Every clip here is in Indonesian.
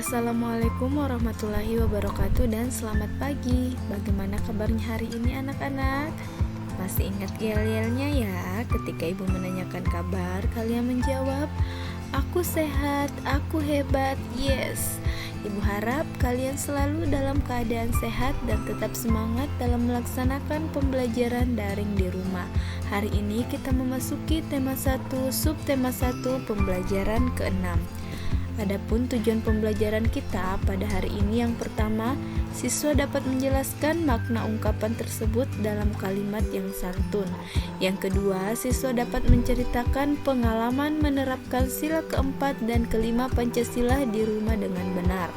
Assalamualaikum warahmatullahi wabarakatuh dan selamat pagi. Bagaimana kabarnya hari ini anak-anak? Masih ingat yel-yelnya ya? Ketika ibu menanyakan kabar, kalian menjawab, "Aku sehat, aku hebat, yes." Ibu harap kalian selalu dalam keadaan sehat dan tetap semangat dalam melaksanakan pembelajaran daring di rumah. Hari ini kita memasuki tema 1, subtema 1, pembelajaran ke-6. Adapun tujuan pembelajaran kita pada hari ini yang pertama, siswa dapat menjelaskan makna ungkapan tersebut dalam kalimat yang santun. Yang kedua, siswa dapat menceritakan pengalaman menerapkan sila keempat dan kelima Pancasila di rumah dengan benar.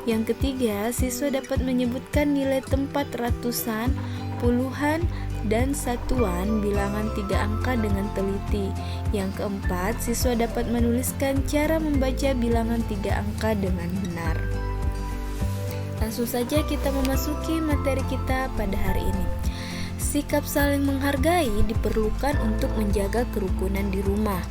Yang ketiga, siswa dapat menyebutkan nilai tempat ratusan, puluhan, dan satuan bilangan 3 angka dengan teliti. Yang keempat, siswa dapat menuliskan cara membaca bilangan 3 angka dengan benar. Langsung saja kita memasuki materi kita pada hari ini. Sikap saling menghargai diperlukan untuk menjaga kerukunan di rumah.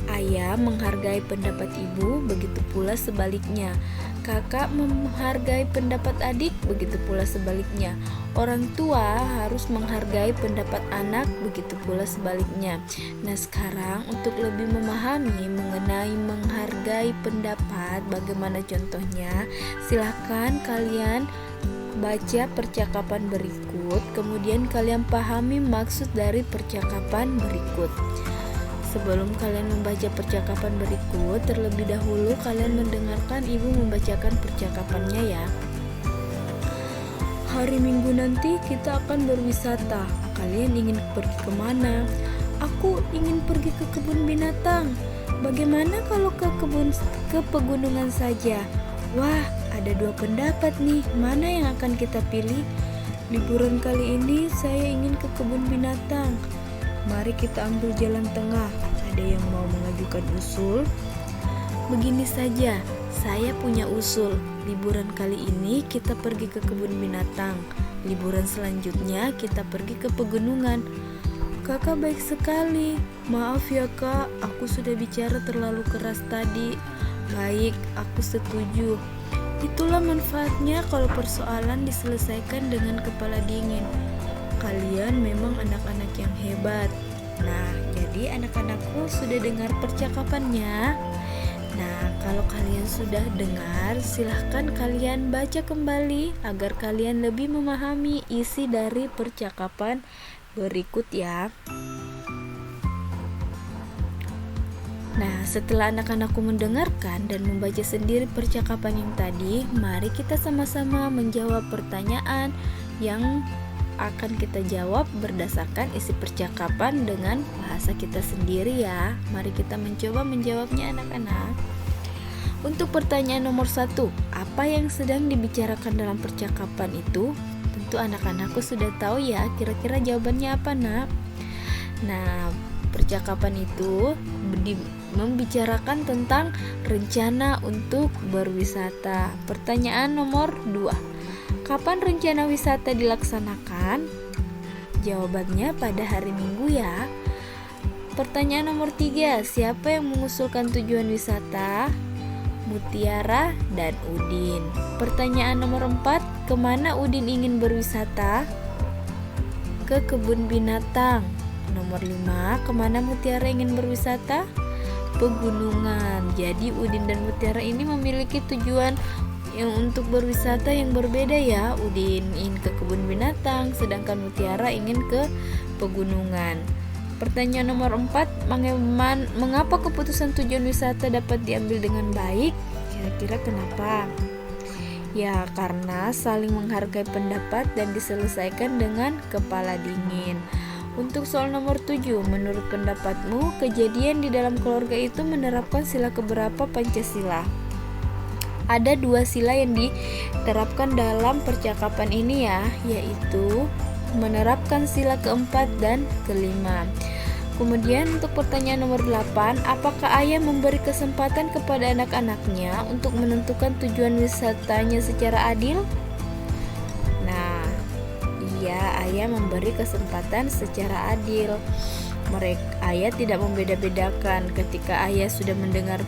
Ayah menghargai pendapat ibu, begitu pula sebaliknya. Kakak menghargai pendapat adik, begitu pula sebaliknya. Orang tua harus menghargai pendapat anak, begitu pula sebaliknya. Nah, sekarang untuk lebih memahami mengenai menghargai pendapat, bagaimana contohnya? Silahkan kalian baca percakapan berikut, kemudian kalian pahami maksud dari percakapan berikut. Sebelum kalian membaca percakapan berikut, terlebih dahulu kalian mendengarkan ibu membacakan percakapannya ya. Hari Minggu nanti kita akan berwisata. Kalian ingin pergi kemana? Aku ingin pergi ke kebun binatang. Bagaimana kalau ke pegunungan saja? Wah, ada 2 pendapat nih. Mana yang akan kita pilih? Liburan kali ini saya ingin ke kebun binatang. Mari kita ambil jalan tengah. Ada yang mau mengajukan usul? Begini saja, saya punya usul. Liburan kali ini kita pergi ke kebun binatang. Liburan selanjutnya kita pergi ke pegunungan. Kakak baik sekali. Maaf ya kak, aku sudah bicara terlalu keras tadi. Baik, aku setuju. Itulah manfaatnya kalau persoalan diselesaikan dengan kepala dingin. Kalian memang anak-anak yang hebat. Nah, jadi anak-anakku sudah dengar percakapannya. Nah, kalau kalian sudah dengar, silahkan kalian baca kembali agar kalian lebih memahami isi dari percakapan berikut ya. Nah, setelah anak-anakku mendengarkan dan membaca sendiri percakapan yang tadi, mari kita sama-sama menjawab pertanyaan yang akan kita jawab berdasarkan isi percakapan dengan bahasa kita sendiri ya. Mari kita mencoba menjawabnya anak-anak. Untuk pertanyaan nomor 1, apa yang sedang dibicarakan dalam percakapan itu? Tentu anak-anakku sudah tahu ya, kira-kira jawabannya apa nak? Nah, percakapan itu membicarakan tentang rencana untuk berwisata. Pertanyaan nomor 2, kapan rencana wisata dilaksanakan? Jawabannya pada hari Minggu ya. Pertanyaan nomor 3, siapa yang mengusulkan tujuan wisata? Mutiara dan Udin. Pertanyaan nomor 4, kemana Udin ingin berwisata? Ke kebun binatang. Nomor 5, kemana Mutiara ingin berwisata? Pegunungan. Jadi Udin dan Mutiara ini memiliki tujuan yang untuk berwisata yang berbeda ya. Udin ingin ke kebun binatang, sedangkan Mutiara ingin ke pegunungan. Pertanyaan nomor 4, mengapa keputusan tujuan wisata dapat diambil dengan baik? Kira-kira kenapa? Ya, karena saling menghargai pendapat dan diselesaikan dengan kepala dingin. Untuk soal nomor 7, menurut pendapatmu, kejadian di dalam keluarga itu menerapkan sila keberapa Pancasila? Ada 2 sila yang diterapkan dalam percakapan ini ya, yaitu menerapkan sila keempat dan kelima. Kemudian untuk pertanyaan nomor 8, apakah ayah memberi kesempatan kepada anak-anaknya untuk menentukan tujuan wisatanya secara adil? Nah, iya, ayah memberi kesempatan secara adil. Ayah tidak membeda-bedakan ketika ayah sudah mendengar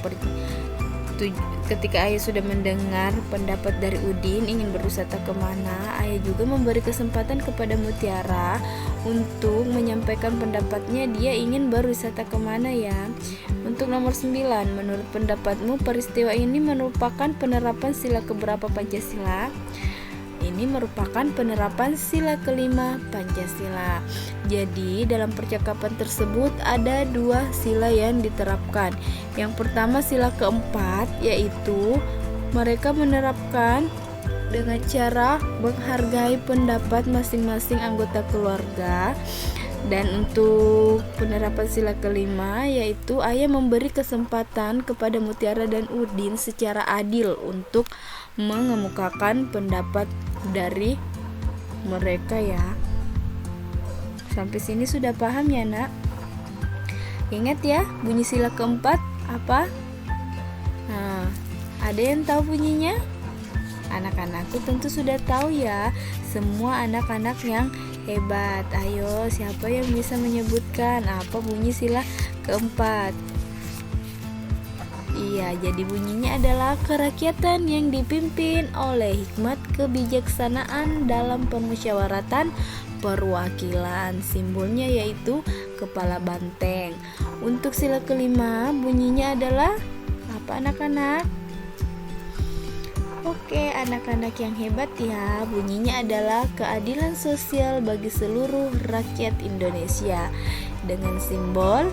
Ketika ayah sudah mendengar pendapat dari Udin ingin berwisata kemana, ayah juga memberi kesempatan kepada Mutiara untuk menyampaikan pendapatnya dia ingin berwisata kemana ya. Untuk nomor 9, menurut pendapatmu peristiwa ini merupakan penerapan sila keberapa Pancasila? Ini merupakan penerapan sila kelima Pancasila. Jadi dalam percakapan tersebut ada 2 sila yang diterapkan. Yang pertama sila keempat, yaitu mereka menerapkan dengan cara menghargai pendapat masing-masing anggota keluarga. Dan untuk penerapan sila kelima, yaitu ayah memberi kesempatan kepada Mutiara dan Udin secara adil untuk mengemukakan pendapat dari mereka ya. Sampai sini sudah paham ya nak? Ingat ya, bunyi sila keempat apa? Nah, ada yang tahu bunyinya? Anak-anakku tentu sudah tahu ya. Semua anak-anak yang hebat. Ayo, siapa yang bisa menyebutkan apa bunyi sila keempat? Iya, jadi bunyinya adalah kerakyatan yang dipimpin oleh hikmat kebijaksanaan dalam permusyawaratan perwakilan. Simbolnya yaitu kepala banteng. Untuk sila kelima, bunyinya adalah apa anak-anak? Oke, anak-anak yang hebat ya. Bunyinya adalah keadilan sosial bagi seluruh rakyat Indonesia dengan simbol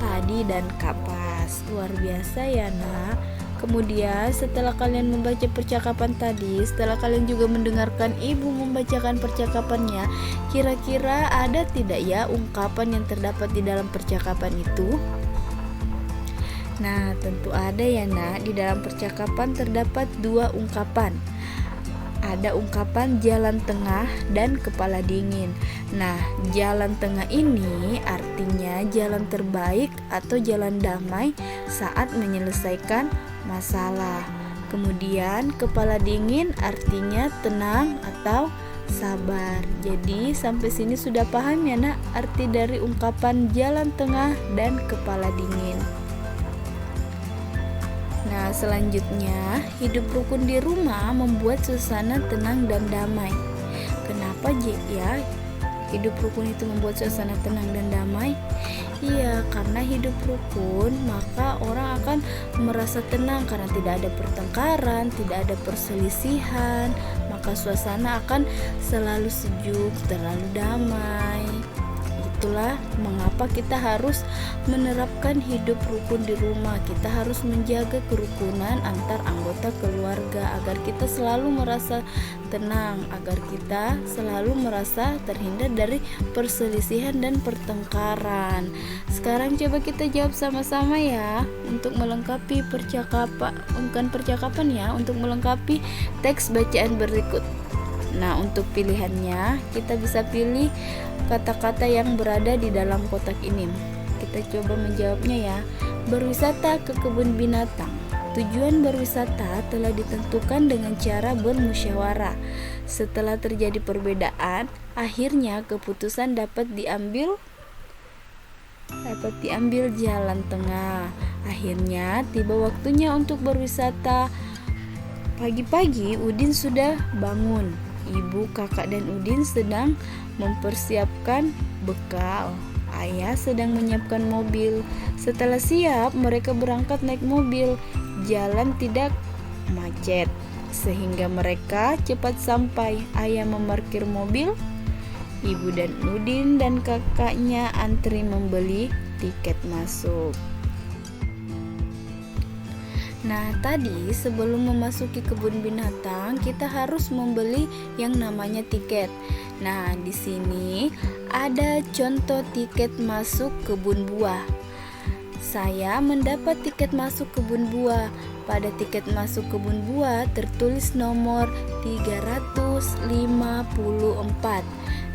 padi dan kapas. Luar biasa ya nak. Kemudian setelah kalian membaca percakapan tadi, setelah kalian juga mendengarkan ibu membacakan percakapannya, kira-kira ada tidak ya ungkapan yang terdapat di dalam percakapan itu? Nah, tentu ada ya nak. Di dalam percakapan terdapat 2 ungkapan. Ada ungkapan jalan tengah dan kepala dingin. Nah, jalan tengah ini artinya jalan terbaik atau jalan damai saat menyelesaikan masalah. Kemudian kepala dingin artinya tenang atau sabar. Jadi sampai sini sudah paham ya nak arti dari ungkapan jalan tengah dan kepala dingin. Nah, selanjutnya, hidup rukun di rumah membuat suasana tenang dan damai. Kenapa ya hidup rukun itu membuat suasana tenang dan damai? Iya, karena hidup rukun maka orang akan merasa tenang karena tidak ada pertengkaran, tidak ada perselisihan, maka suasana akan selalu sejuk, terlalu damai. Itulah mengapa kita harus menerapkan hidup rukun di rumah. Kita harus menjaga kerukunan antar anggota keluarga agar kita selalu merasa tenang, agar kita selalu merasa terhindar dari perselisihan dan pertengkaran. Sekarang coba kita jawab sama-sama ya untuk melengkapi percakapan ya, untuk melengkapi teks bacaan berikut. Nah, untuk pilihannya kita bisa pilih kata-kata yang berada di dalam kotak ini. Kita coba menjawabnya ya. Berwisata ke kebun binatang. Tujuan berwisata telah ditentukan dengan cara bermusyawarah. Setelah terjadi perbedaan, akhirnya keputusan dapat diambil jalan tengah. Akhirnya tiba waktunya untuk berwisata. Pagi-pagi Udin sudah bangun. Ibu, kakak, dan Udin sedang mempersiapkan bekal. Ayah sedang menyiapkan mobil. Setelah siap, mereka berangkat naik mobil. Jalan tidak macet, sehingga mereka cepat sampai. Ayah memarkir mobil. Ibu dan Udin dan kakaknya antri membeli tiket masuk. Nah, tadi sebelum memasuki kebun binatang, kita harus membeli yang namanya tiket. Nah, di sini ada contoh tiket masuk kebun buah. Saya mendapat tiket masuk kebun buah. Pada tiket masuk kebun buah tertulis nomor 354.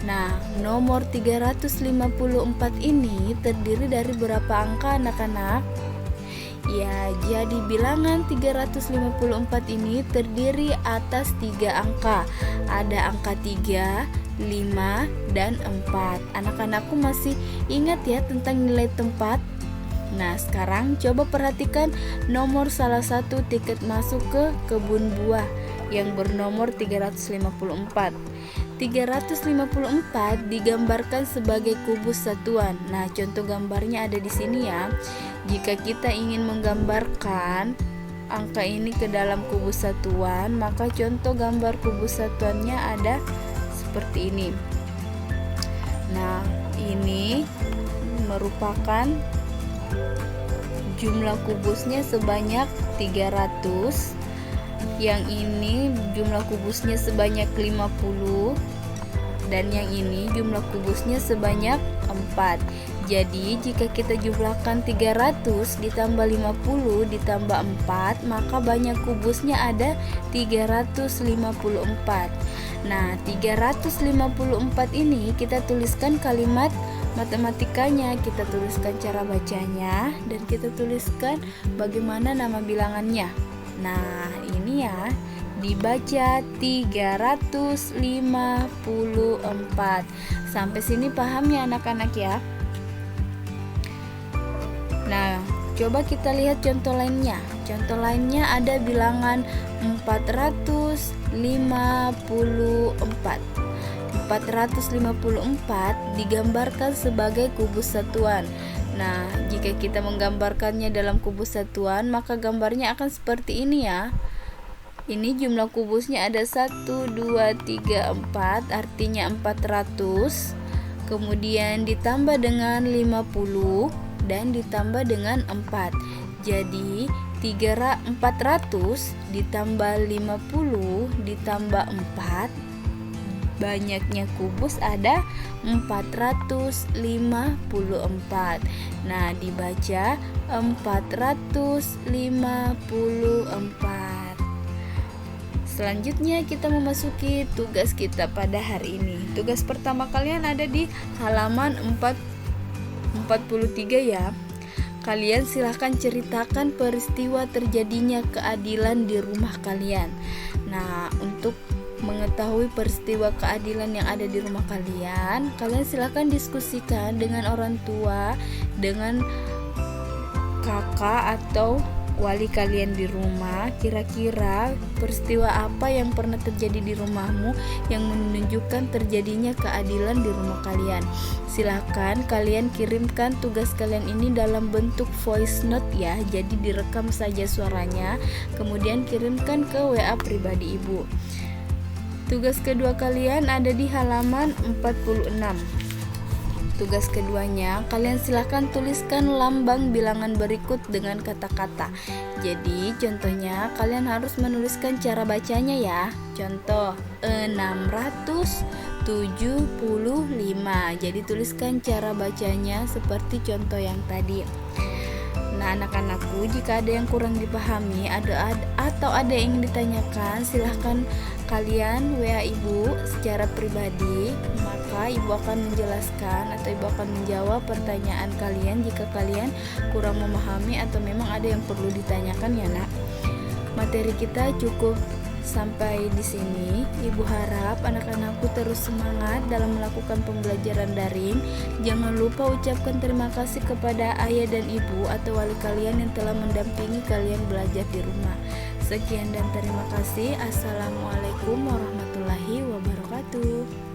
Nah, nomor 354 ini terdiri dari berapa angka anak-anak? Ya, jadi bilangan 354 ini terdiri atas 3 angka. Ada angka 3, 5, dan 4. Anak-anakku masih ingat ya tentang nilai tempat? Nah, sekarang coba perhatikan nomor salah satu tiket masuk ke kebun buah yang bernomor 354. 354 digambarkan sebagai kubus satuan. Nah, contoh gambarnya ada di sini ya. Jika kita ingin menggambarkan angka ini ke dalam kubus satuan, maka contoh gambar kubus satuannya ada seperti ini. Nah, ini merupakan jumlah kubusnya sebanyak 300. Yang ini jumlah kubusnya sebanyak 50, dan yang ini jumlah kubusnya sebanyak 4. Jadi jika kita jumlahkan 300 ditambah 50 ditambah 4, maka banyak kubusnya ada 354. Nah, 354 ini kita tuliskan kalimat matematikanya, kita tuliskan cara bacanya, dan kita tuliskan bagaimana nama bilangannya. Nah, ini ya, dibaca 354. Sampai sini paham ya anak-anak ya? Nah, coba kita lihat contoh lainnya. Contoh lainnya ada bilangan 454. 454 digambarkan sebagai kubus satuan. Nah, jika kita menggambarkannya dalam kubus satuan, maka gambarnya akan seperti ini ya. Ini jumlah kubusnya ada 1, 2, 3, 4, artinya 400. Kemudian ditambah dengan 50 dan ditambah dengan 4. Jadi 400 ditambah 50 ditambah 4, banyaknya kubus ada 454. Nah, dibaca 454. Selanjutnya kita memasuki tugas kita pada hari ini. Tugas pertama kalian ada di halaman 43 ya. Kalian silahkan ceritakan peristiwa terjadinya keadilan di rumah kalian. Nah, untuk mengetahui peristiwa keadilan yang ada di rumah kalian, kalian silahkan diskusikan dengan orang tua, dengan kakak atau wali kalian di rumah. Kira-kira peristiwa apa yang pernah terjadi di rumahmu yang menunjukkan terjadinya keadilan di rumah kalian. Silahkan kalian kirimkan tugas kalian ini dalam bentuk voice note ya. Jadi direkam saja suaranya, kemudian kirimkan ke WA pribadi ibu. Tugas kedua kalian ada di halaman 46. Tugas keduanya, kalian silahkan tuliskan lambang bilangan berikut dengan kata-kata. Jadi contohnya kalian harus menuliskan cara bacanya ya. Contoh 675. Jadi tuliskan cara bacanya seperti contoh yang tadi. Nah, anak-anakku, jika ada yang kurang dipahami atau ada yang ingin ditanyakan, silahkan kalian WA ibu secara pribadi, maka ibu akan menjelaskan atau ibu akan menjawab pertanyaan kalian jika kalian kurang memahami atau memang ada yang perlu ditanyakan ya nak. Materi kita cukup sampai di sini. Ibu harap anak-anakku terus semangat dalam melakukan pembelajaran daring. Jangan lupa ucapkan terima kasih kepada ayah dan ibu atau wali kalian yang telah mendampingi kalian belajar di rumah. Sekian dan terima kasih. Assalamualaikum warahmatullahi wabarakatuh.